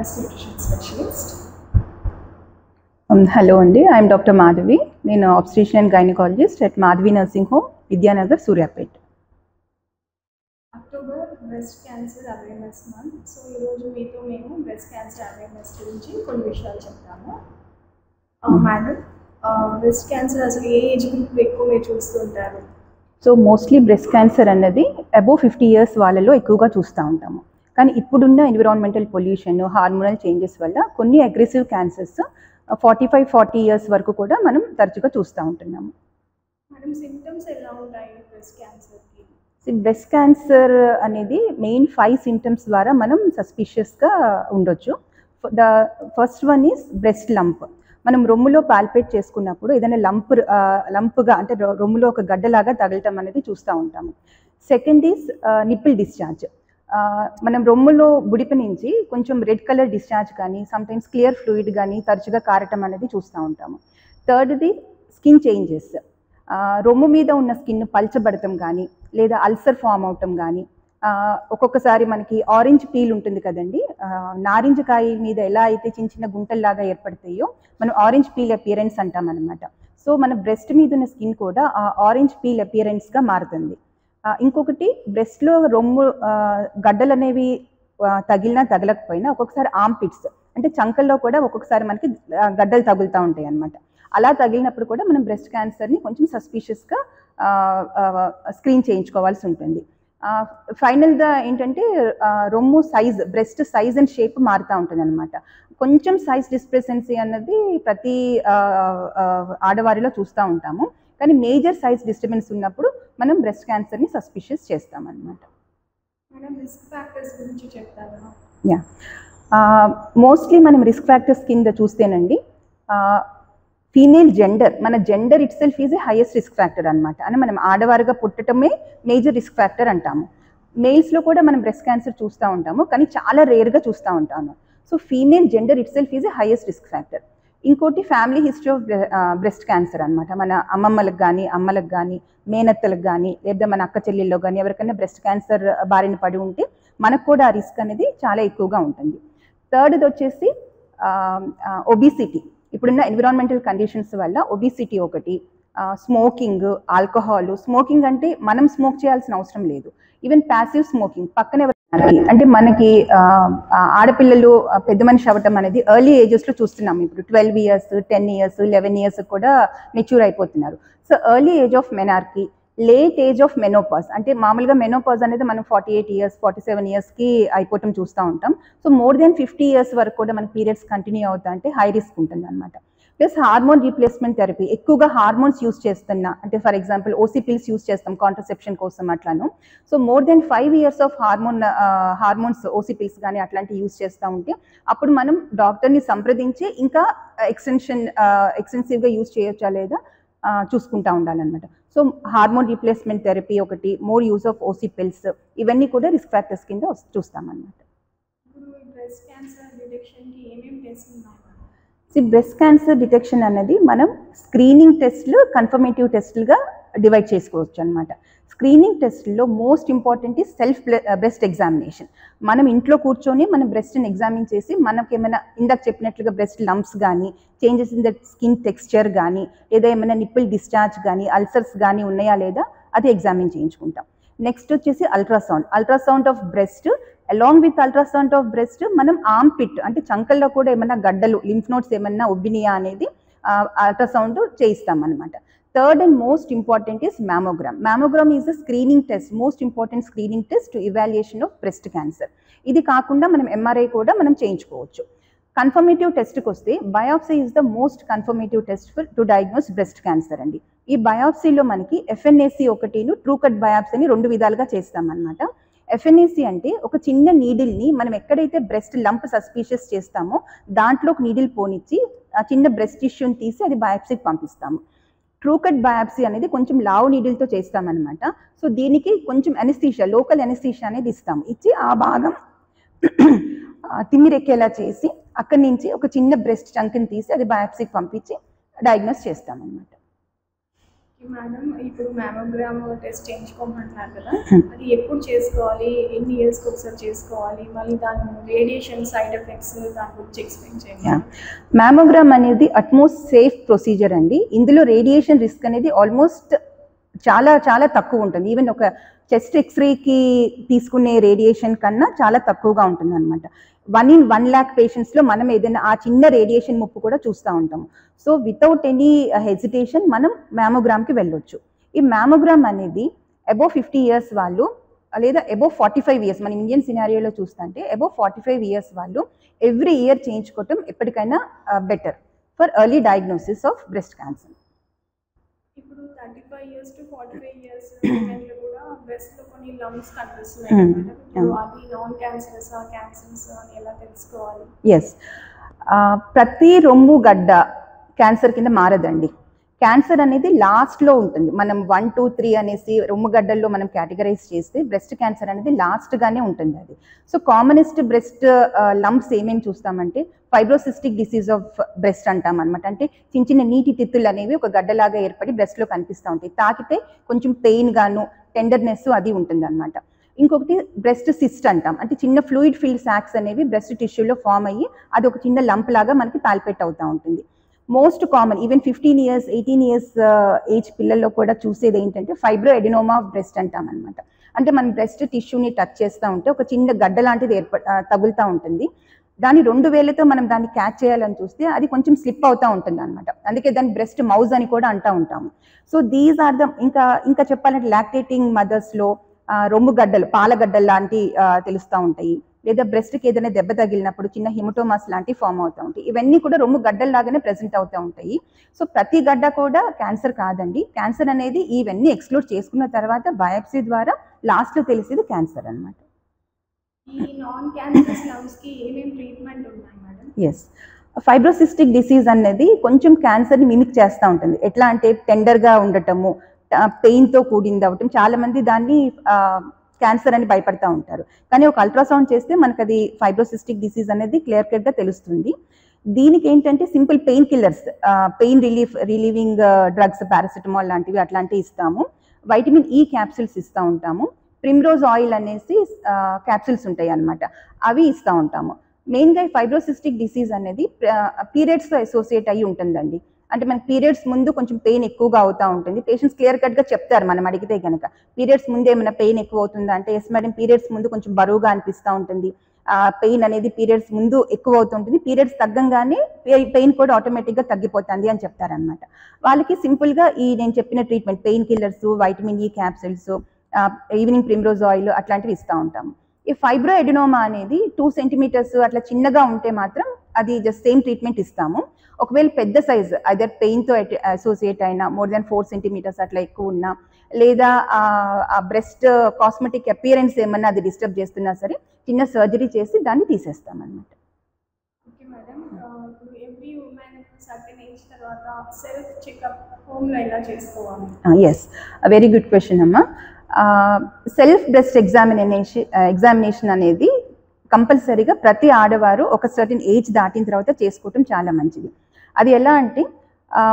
breast nutrition specialist. Hello Andy, I am Dr. Madhavi. నేను obstetrician and gynecologist at Madhavi Nursing Home, Vidyanagar, Suryapet. October breast cancer awareness month. So ఈరోజు మీతో మేము breast cancer awareness గురించి కొన్ని విషయాలు చెప్తాము. Madam, breast cancer అసలు ఏ age group ఎక్కువ మీరు చూస్తుంటారు? సో మోస్ట్లీ బ్రెస్ట్ క్యాన్సర్ అన్నది అబోవ్ 50 years వాళ్ళలో ఎక్కువగా చూస్తూ ఉంటాము. కానీ ఇప్పుడున్న ఎన్విరాన్మెంటల్ పొల్యూషన్, హార్మోనల్ చేంజెస్ వల్ల కొన్ని అగ్రెసివ్ క్యాన్సర్స్ 45-40 years వరకు కూడా మనం తరచుగా చూస్తూ ఉంటున్నాము. మేడం, సిమ్టమ్స్ ఎలా ఉంటాయి బ్రెస్ట్ క్యాన్సర్కి? బ్రెస్ట్ క్యాన్సర్ అనేది మెయిన్ 5 symptoms ద్వారా మనం సస్పిషియస్గా ఉండొచ్చు. The first one is breast lump. మనం రొమ్ములో పాల్పేట్ చేసుకున్నప్పుడు ఏదైనా లంప్గా అంటే రొమ్ములో ఒక గడ్డలాగా తగలటం అనేది చూస్తూ ఉంటాము. Second is nipple discharge. మనం రొమ్ములో బుడిపి నుంచి కొంచెం రెడ్ కలర్ డిశ్చార్జ్ కానీ సమ్టైమ్స్ క్లియర్ ఫ్లూయిడ్ కానీ తరచుగా కారటం అనేది చూస్తూ ఉంటాము. థర్డ్ది స్కిన్ చేంజెస్. రొమ్ము మీద ఉన్న స్కిన్ పల్చబడటం కానీ లేదా అల్సర్ ఫామ్ అవటం కానీ, ఒక్కొక్కసారి మనకి ఆరెంజ్ పీల్ ఉంటుంది కదండి, నారింజకాయ మీద ఎలా అయితే చిన్న చిన్న గుంటల్లాగా ఏర్పడతాయో మనం ఆరెంజ్ పీల్ అపియరెన్స్ అంటాం అనమాట. సో మన బ్రెస్ట్ మీద ఉన్న స్కిన్ కూడా ఆ ఆరెంజ్ పీల్ అపియరెన్స్గా మారుతుంది. ఇంకొకటి బ్రెస్ట్లో రొమ్ము గడ్డలు అనేవి తగిలినా తగలకపోయినా ఒక్కొక్కసారి ఆర్మ్పిట్స్ అంటే చంకల్లో కూడా ఒక్కొక్కసారి మనకి గడ్డలు తగులుతూ ఉంటాయి అన్నమాట. అలా తగిలినప్పుడు కూడా మనం బ్రెస్ట్ క్యాన్సర్ని కొంచెం సస్పిషియస్గా స్క్రీన్ చేయించుకోవాల్సి ఉంటుంది. ఫైనల్గా ఏంటంటే రొమ్ము size, breast size and shape మారుతూ ఉంటుంది అనమాట. కొంచెం సైజ్ డిస్క్రిపెన్సీ అన్నది ప్రతి ఆడవారిలో చూస్తూ ఉంటాము. కానీ మేజర్ సైజ్ డిస్టర్బెన్స్ ఉన్నప్పుడు మనం బ్రెస్ట్ క్యాన్సర్ని సస్పిషియస్ చేస్తామన్నమాట. మేడం, రిస్క్ ఫ్యాక్టర్స్ గురించి చెప్తారా? యా, మోస్ట్లీ మనం రిస్క్ ఫ్యాక్టర్స్ కింద చూస్తేనండి ఫీమేల్ జెండర్, మన gender itself is a highest risk factor అనమాట. అని మనం ఆడవారుగా పుట్టడమే మేజర్ రిస్క్ ఫ్యాక్టర్ అంటాము. మేల్స్లో కూడా మనం బ్రెస్ట్ క్యాన్సర్ చూస్తూ ఉంటాము, కానీ చాలా రేర్గా చూస్తూ ఉంటాము. So female gender itself is a highest risk factor. ఇంకోటి family history of breast cancer అనమాట. మన అమ్మమ్మలకు కానీ అమ్మలకు కానీ మేనత్తలకు కానీ లేదా మన అక్క చెల్లెల్లో కానీ ఎవరికైనా బ్రెస్ట్ క్యాన్సర్ బారిన పడి ఉంటే మనకు కూడా ఆ రిస్క్ అనేది చాలా ఎక్కువగా ఉంటుంది. థర్డ్ది వచ్చేసి ఒబిసిటీ. ఇప్పుడున్న ఎన్విరాన్మెంటల్ కండిషన్స్ వల్ల ఒబిసిటీ ఒకటి, స్మోకింగ్, ఆల్కహాల్. స్మోకింగ్ అంటే మనం స్మోక్ చేయాల్సిన అవసరం లేదు, ఈవెన్ ప్యాసివ్ స్మోకింగ్ పక్కనే అంటే మనకి ఆడపిల్లలు పెద్ద మనిషి అవ్వటం అనేది ఎర్లీ ఏజెస్లో చూస్తున్నాము. ఇప్పుడు 12 years, 10 years, 11 years కూడా మెచ్యూర్ అయిపోతున్నారు. So early age of menarche, late age of menopause. అంటే మామూలుగా మెనోపాజ్ అనేది మనం 48 years, 47 yearsకి అయిపోవటం చూస్తూ ఉంటాం. సో మోర్ దెన్ 50 years వరకు కూడా మన పీరియడ్స్ కంటిన్యూ అవుతా అంటే హై రిస్క్ ఉంటుంది అనమాట. ప్లస్ హార్మోన్ రీప్లేస్మెంట్ థెరపీ, ఎక్కువగా హార్మోన్స్ యూస్ చేస్తున్నా అంటే for example OC pills use చేస్తాం కాంట్రసెప్షన్ కోసం అట్లాను. So more than 5 years of hormones OC pills కానీ అట్లాంటివి యూస్ చేస్తూ ఉంటే అప్పుడు మనం డాక్టర్ని సంప్రదించి ఇంకా ఎక్స్టెన్సివ్గా యూస్ చేయొచ్చా లేదా చూసుకుంటూ ఉండాలన్నమాట. సో హార్మోన్ రీప్లేస్మెంట్ థెరపీ ఒకటి, more use of OC pills, ఇవన్నీ కూడా రిస్క్ ఫ్యాక్టర్స్ కింద చూస్తామన్నమాట. బ్రెస్ట్ క్యాన్సర్ డిటెక్షన్కి ఏమేమి టెస్ట్ ఉన్నాయి? బ్రెస్ట్ క్యాన్సర్ డిటెక్షన్ అనేది మనం స్క్రీనింగ్ టెస్ట్లు, కన్ఫర్మేటివ్ టెస్ట్లుగా డివైడ్ చేసుకోవచ్చు అనమాట. స్క్రీనింగ్ టెస్ట్లో మోస్ట్ ఇంపార్టెంట్ ఈ సెల్ఫ్ బ్రెస్ట్ ఎగ్జామినేషన్. మనం ఇంట్లో కూర్చొని మనం బ్రెస్ట్ని ఎగ్జామిన్ చేసి మనకి ఏమైనా ఇందాక చెప్పినట్లుగా బ్రెస్ట్ లంప్స్ కానీ, changes in the skin texture కానీ, లేదా ఏమైనా నిప్పిల్ డిశ్చార్జ్ కానీ, అల్సర్స్ కానీ ఉన్నాయా లేదా అది ఎగ్జామిన్ చేయించుకుంటాం. నెక్స్ట్ వచ్చేసి ultrasound of breast. Along with ultrasound of breast మనం ఆర్మ్పిట్ అంటే చంకల్లో కూడా ఏమైనా గడ్డలు, లింఫ్ నోడ్స్ ఏమైనా ఉబ్బినియా అనేది అల్ట్రాసౌండ్ చేయిస్తాం అనమాట. Third and most important is mammogram. Mammogram is a screening test, most important screening test to evaluation of breast cancer. ఇది కాకుండా మనం ఎంఆర్ఐ కూడా మనం చేయించుకోవచ్చు. కన్ఫర్మేటివ్ టెస్ట్కి వస్తే biopsy is the most confirmative test for to diagnose breast cancer అండి. ఈ బయాప్సీలో మనకి FNAC ఒకటిను, ట్రూ కట్ బయాప్సీ అని 2 విధాలుగా చేస్తామన్నమాట. FNAC అంటే ఒక చిన్న నీడిల్ని మనం ఎక్కడైతే బ్రెస్ట్ లంప్ సస్పీషియస్ చేస్తామో దాంట్లో ఒక నీడిల్ పోనిచ్చి ఆ చిన్న బ్రెస్ట్ టిష్యూని తీసి అది బయాప్సీకి పంపిస్తాము. ట్రూ కట్ బయాప్సీ అనేది కొంచెం లావు నీడిల్తో చేస్తామన్నమాట. సో దీనికి కొంచెం ఎనస్థీషియా, లోకల్ ఎనస్థీషియా అనేది ఇస్తాము. ఇచ్చి ఆ భాగం తిమ్మిరెక్కేలా చేసి అక్కడి నుంచి ఒక చిన్న బ్రెస్ట్ చంక్ని తీసి అది బయాప్సీకి పంపించి డయాగ్నోస్ చేస్తామన్నమాట. మేడం ఇప్పుడు మ్యామోగ్రామ్ టెస్ట్ చేయించుకోమంటున్నారు కదా, అది ఎప్పుడు చేసుకోవాలి, ఎన్ని ఇయర్స్కి ఒకసారి చేసుకోవాలి, మళ్ళీ దాని రేడియేషన్ సైడ్ ఎఫెక్ట్స్ దాని గురించి ఎక్స్ప్లెయిన్ చేయండి. మ్యామోగ్రామ్ అనేది అట్మోస్ట్ సేఫ్ ప్రొసీజర్ అండి. ఇందులో రేడియేషన్ రిస్క్ అనేది ఆల్మోస్ట్ చాలా చాలా తక్కువ ఉంటుంది. ఈవెన్ ఒక చెస్ట్ ఎక్స్రేకి తీసుకునే రేడియేషన్ కన్నా చాలా తక్కువగా ఉంటుంది అనమాట. 1 in 1 lakh పేషెంట్స్లో మనం ఏదైనా ఆ చిన్న రేడియేషన్ ముప్పు కూడా చూస్తూ ఉంటాము. సో వితౌట్ ఎనీ హెజిటేషన్ మనం మ్యామోగ్రామ్కి వెళ్ళొచ్చు. ఈ మ్యామోగ్రామ్ అనేది అబోవ్ 50 years వాళ్ళు లేదా అబోవ్ 45 years, మన ఇండియన్ సినారియోలో చూస్తుంటే అబోవ్ 45 years వాళ్ళు ఎవ్రీ ఇయర్ చేయించుకోవటం ఎప్పటికైనా better for early diagnosis of breast cancer. ఇప్పుడు 35 years to 45 years ఉమెన్లో కూడా బ్రెస్ట్లో కొన్ని లంప్స్ కనిపిస్తున్నాయి. అది నాన్ క్యాన్సరస్ క్యాన్సర్స్ అని ఎలా తెలుసుకోవాలి? ఎస్, ప్రతి రొమ్ము గడ్డ క్యాన్సర్ కింద మారదండి. క్యాన్సర్ అనేది లాస్ట్లో ఉంటుంది. మనం 1, 2, 3 అనేసి రొమ్ము గడ్డల్లో మనం కేటగరైజ్ చేస్తే బ్రెస్ట్ క్యాన్సర్ అనేది లాస్ట్గానే ఉంటుంది అది. సో కామనెస్ట్ బ్రెస్ట్ లంప్స్ ఏమేమి చూస్తామంటే ఫైబ్రోసిస్టిక్ డిసీజ్ ఆఫ్ బ్రెస్ట్ అంటాం అనమాట. అంటే చిన్న చిన్న నీటి తిత్తులు అనేవి ఒక గడ్డలాగా ఏర్పడి బ్రెస్ట్లో కనిపిస్తూ ఉంటాయి. తాకితే కొంచెం పెయిన్ గాను టెండర్నెస్ అది ఉంటుంది అనమాట. ఇంకొకటి బ్రెస్ట్ సిస్ట్ అంటాం. అంటే చిన్న ఫ్లూయిడ్ ఫిల్డ్ సాక్స్ అనేవి బ్రెస్ట్ టిష్యూలో ఫామ్ అయ్యి అది ఒక చిన్న లంప్ లాగా మనకి పాల్పేట్ అవుతూ ఉంటుంది. Most common even 15 years 18 years age పిల్లల్లో కూడా చూసేది ఏంటంటే ఫైబ్రో ఎడినోమా ఆఫ్ బ్రెస్ట్ అంటాం అనమాట. అంటే మనం బ్రెస్ట్ టిష్యూని టచ్ చేస్తూ ఉంటే ఒక చిన్న గడ్డ లాంటిది తగులుతూ ఉంటుంది. దాని 2 వేలతో మనం దాన్ని క్యాచ్ చేయాలని చూస్తే అది కొంచెం స్లిప్ అవుతూ ఉంటుంది అనమాట. అందుకే దాన్ని బ్రెస్ట్ మౌజ్ అని కూడా అంటూ ఉంటాము. సో దీస్ ఆర్ ద ఇంకా చెప్పాలంటే లాక్టేటింగ్ మదర్స్లో రొమ్ము గడ్డలు పాలగడ్డలు లాంటి తెలుస్తూ ఉంటాయి. లేదా బ్రెస్ట్కి ఏదైనా దెబ్బ తగిలినప్పుడు చిన్న హిమటోమాస్ లాంటివి ఫామ్ అవుతూ ఉంటాయి. ఇవన్నీ కూడా రొమ్ము గడ్డల్లాగానే ప్రెజెంట్ అవుతూ ఉంటాయి. సో ప్రతి గడ్డ కూడా క్యాన్సర్ కాదండి. క్యాన్సర్ అనేది ఇవన్నీ ఎక్స్క్లూడ్ చేసుకున్న తర్వాత బయాప్సీ ద్వారా లాస్ట్లో తెలిసేది క్యాన్సర్ అనమాట. ఎస్, ఫైబ్రోసిస్టిక్ డిసీజ్ అనేది కొంచెం క్యాన్సర్ని మిమిక్ చేస్తూ ఉంటుంది. ఎట్లా అంటే టెండర్గా ఉండటము, పెయిన్తో కూడింది అవ్వటం. చాలామంది దాన్ని క్యాన్సర్ అని భయపడతా ఉంటారు. కానీ ఒక అల్ట్రాసౌండ్ చేస్తే మనకు అది ఫైబ్రోసిస్టిక్ డిసీజ్ అనేది క్లియర్ కట్గా తెలుస్తుంది. దీనికి ఏంటంటే simple pain killers, pain relieving drugs, paracetamol లాంటివి అట్లాంటివి ఇస్తాము. వైటమిన్ ఈ క్యాప్సూల్స్ ఇస్తూ ఉంటాము. ప్రిమ్రోజ్ ఆయిల్ అనేసి క్యాప్సూల్స్ ఉంటాయి అన్నమాట, అవి ఇస్తూ ఉంటాము. మెయిన్గా ఈ ఫైబ్రోసిస్టిక్ డిసీజ్ అనేది పీరియడ్స్తో అసోసియేట్ అయ్యి ఉంటుందండి. అంటే మనకి పీరియడ్స్ ముందు కొంచెం పెయిన్ ఎక్కువగా అవుతూ ఉంటుంది. పేషెంట్స్ క్లియర్ కట్గా చెప్తారు మనం అడిగితే కనుక, పీరియడ్స్ ముందు ఏమైనా పెయిన్ ఎక్కువ అవుతుందా అంటే ఎస్ మేడం, పీరియడ్స్ ముందు కొంచెం బరువుగా అనిపిస్తూ ఉంటుంది, పెయిన్ అనేది పీరియడ్స్ ముందు ఎక్కువ అవుతుంటుంది, పీరియడ్స్ తగ్గంగానే పెయిన్ కూడా ఆటోమేటిక్గా తగ్గిపోతుంది అని చెప్తారనమాట. వాళ్ళకి సింపుల్గా ఈ నేను చెప్పిన treatment pain killers, vitamin E capsules, evening primrose oil అట్లాంటివి ఇస్తూ ఉంటాము. ఈ ఫైబ్రో ఎడినోమా అనేది 2 centimeters అట్లా చిన్నగా ఉంటే మాత్రం అది జస్ట్ సేమ్ ట్రీట్మెంట్ ఇస్తాము. ఒకవేళ పెద్ద సైజ్ అదర్ పెయిన్తో అసోసియేట్ అయినా మోర్ దెన్ 4 centimeters అట్లా ఎక్కువ ఉన్నా, లేదా ఆ బ్రెస్ట్ కాస్మెటిక్ అపియరెన్స్ ఏమన్నా అది డిస్టర్బ్ చేస్తున్నా సరే చిన్న సర్జరీ చేసి దాన్ని తీసేస్తాం అన్నమాట. ఓకే మేడం, ఇప్పుడు ఎవ్రీ ఉమెన్ సర్టెన్ ఏజ్ తర్వాత సెల్ఫ్ చెకప్ హోమ్లో ఎలా చేసుకోవాలి? ఎస్, వెరీ గుడ్ క్వశ్చన్ అమ్మా. సెల్ఫ్ బ్రెస్ట్ ఎగ్జామినేషన్ అనేది కంపల్సరీగా ప్రతి ఆడవారు ఒక సర్టెన్ ఏజ్ దాటిన తర్వాత చేసుకోవటం చాలా మంచిది. అది ఎలా అంటే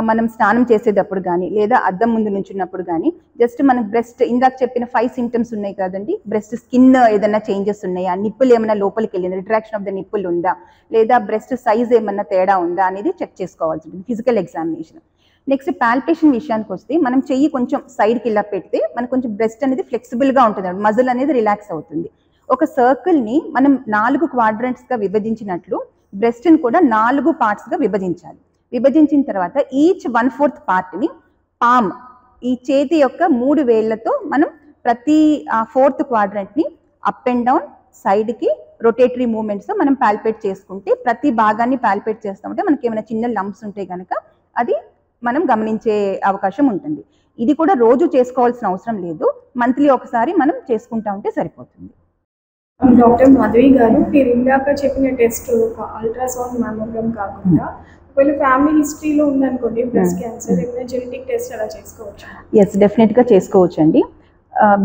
మనం స్నానం చేసేటప్పుడు కానీ లేదా అద్దం ముందు నుంచున్నప్పుడు కానీ జస్ట్ మన బ్రెస్ట్ ఇందాక చెప్పిన 5 symptoms ఉన్నాయి కదండి, బ్రెస్ట్ స్కిన్ ఏదైనా చేంజెస్ ఉన్నాయా, నిప్పులు ఏమైనా లోపలికి వెళ్ళింది, రిట్రాక్షన్ ఆఫ్ ద నిప్పులు ఉందా, లేదా బ్రెస్ట్ సైజ్ ఏమన్నా తేడా ఉందా అనేది చెక్ చేసుకోవాల్సి ఉంటుంది, ఫిజికల్ ఎగ్జామినేషన్. నెక్స్ట్ పాల్పేషన్ విషయానికి వస్తే మనం చెయ్యి కొంచెం సైడ్కి ఇలా పెడితే మనకు కొంచెం బ్రెస్ట్ అనేది ఫ్లెక్సిబుల్గా ఉంటుంది, మజిల్ అనేది రిలాక్స్ అవుతుంది. ఒక సర్కిల్ని మనం 4 quadrantsగా విభజించినట్లు బ్రెస్ట్ని కూడా 4 partsగా విభజించాలి. విభజించిన తర్వాత ఈచ్ 1/4 పార్ట్ని పామ్, ఈ చేతి యొక్క 3 వేళ్లతో మనం ప్రతి 4th quadrantని అప్ అండ్ డౌన్ సైడ్కి రొటేటరీ మూమెంట్స్తో మనం పాల్పేట్ చేసుకుంటే ప్రతి భాగాన్ని పాల్పేట్ చేస్తామంటే మనకి ఏమైనా చిన్న లంప్స్ ఉంటే కనుక అది మనం గమనించే అవకాశం ఉంటుంది. ఇది కూడా రోజు చేసుకోవాల్సిన అవసరం లేదు, మంత్లీ ఒకసారి మనం చేసుకుంటా ఉంటే సరిపోతుంది. డాక్టర్ మాధవి గారు, మీరు ఇందాక చెప్పిన టెస్ట్ అల్ట్రాసౌండ్ మ్యామోగ్రామ్ కాకుండా ఒకవేళ ఫ్యామిలీ హిస్టరీలో ఉందనుకోండి బ్రెస్ట్ క్యాన్సర్, ఏమైనా జెనెటిక్ టెస్ట్ అలా చేసుకోవచ్చు? ఎస్, డెఫినెట్గా చేసుకోవచ్చు అండి.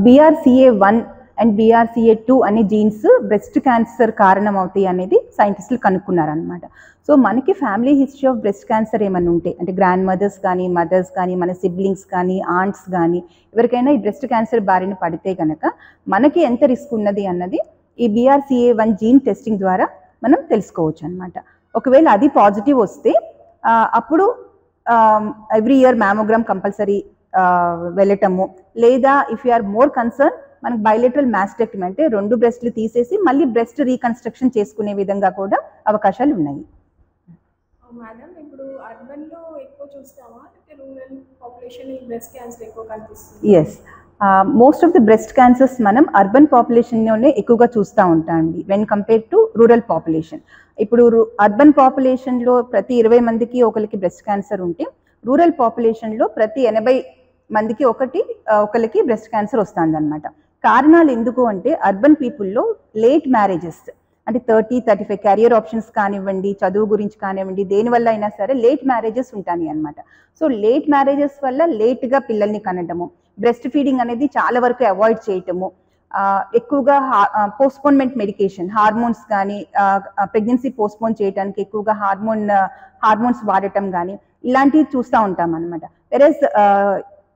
BRCA1 అండ్ BRCA2 అనే జీన్స్ బ్రెస్ట్ క్యాన్సర్ కారణం అవుతాయి అనేది సైంటిస్టులు కనుక్కున్నారనమాట. సో మనకి family history of breast cancer ఏమైనా ఉంటే, అంటే గ్రాండ్ మదర్స్ కానీ, మదర్స్ కానీ, మన సిబ్లింగ్స్ కానీ, ఆంట్స్ కానీ ఎవరికైనా ఈ బ్రెస్ట్ క్యాన్సర్ బారిన పడితే కనుక మనకి ఎంత రిస్క్ ఉన్నది అన్నది ఈ BRCA1 జీన్ టెస్టింగ్ ద్వారా మనం తెలుసుకోవచ్చు అనమాట. ఒకవేళ అది పాజిటివ్ వస్తే అప్పుడు ఎవ్రీ ఇయర్ మ్యామోగ్రామ్ కంపల్సరీ వెళ్ళటము, లేదా if you are more concern మనకు బైలేటరల్ మాస్టెక్టమీ అంటే 2 బ్రెస్ట్లు తీసేసి మళ్ళీ బ్రెస్ట్ రీకన్స్ట్రక్షన్ చేసుకునే విధంగా కూడా అవకాశాలు ఉన్నాయి. మేడం, ఇప్పుడు అర్బన్లో ఎక్కువ చూస్తామా లేకపోతే రూరల్ పాపులేషన్ ఈ బ్రెస్ట్ క్యాన్సర్ ఎక్కువ కనిపిస్తుంది? Yes, most of the breast cancers మనం అర్బన్ పాపులేషన్లోనే ఎక్కువగా చూస్తూ ఉంటామండి when compare to rural population. ఇప్పుడు అర్బన్ పాపులేషన్లో ప్రతి 20 మందికి ఒకరికి బ్రెస్ట్ క్యాన్సర్ ఉంటే, రూరల్ పాపులేషన్లో ప్రతి 80 మందికి ఒకరికి బ్రెస్ట్ క్యాన్సర్ వస్తుంది అనమాట. కారణాలు ఎందుకు అంటే అర్బన్ పీపుల్లో లేట్ మ్యారేజెస్, అంటే 30-35 కెరియర్ ఆప్షన్స్ కానివ్వండి, చదువు గురించి కానివ్వండి, దేనివల్ల అయినా సరే లేట్ మ్యారేజెస్ ఉంటాయి అనమాట. సో లేట్ మ్యారేజెస్ వల్ల లేట్గా పిల్లల్ని కనడము, బ్రెస్ట్ ఫీడింగ్ అనేది చాలా వరకు అవాయిడ్ చేయటము, ఎక్కువగా పోస్ట్పోన్మెంట్ మెడికేషన్, హార్మోన్స్ కానీ ప్రెగ్నెన్సీ పోస్ట్పోన్ చేయడానికి ఎక్కువగా హార్మోన్స్ వాడటం కానీ ఇలాంటివి చూస్తూ ఉంటాం అనమాట. వెరస్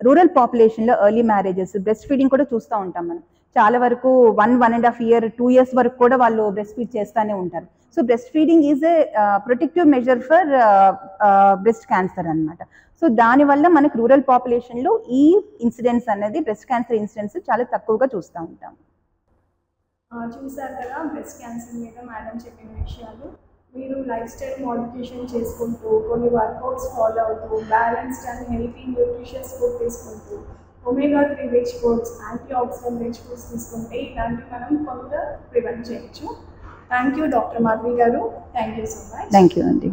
రూరల్ పాపులేషన్లో ఎర్లీ మ్యారేజెస్, బ్రెస్ట్ ఫీడింగ్ కూడా చూస్తూ ఉంటాం మనం. చాలా వరకు 1.5 year 2 years వరకు కూడా వాళ్ళు బ్రెస్ట్ ఫీడ్ చేస్తూనే ఉంటారు. So breast feeding is a protective measure for breast cancer అనమాట. సో దానివల్ల మనకు రూరల్ పాపులేషన్లో ఈ ఇన్సిడెంట్స్ అనేది బ్రెస్ట్ క్యాన్సర్ ఇన్సిడెంట్స్ చాలా తక్కువగా చూస్తూ ఉంటాం. చూసారు కదా బ్రెస్ట్ క్యాన్సర్ మీద మేడం చెప్పిన విషయాలు. మీరు లైఫ్ స్టైల్ మోడిఫికేషన్ చేసుకుంటూ, కొన్ని వర్కౌట్స్ ఫాలో అవుతూ, balanced and healthy nutritious food తీసుకుంటూ, omega-3 rich foods, anti oxidant rich foods తీసుకుంటే ఇలాంటివి మనం కొంత ప్రివెంట్ చేయొచ్చు. థ్యాంక్ యూ డాక్టర్ మాధవి గారు. Thank you so much. Thank you అండి.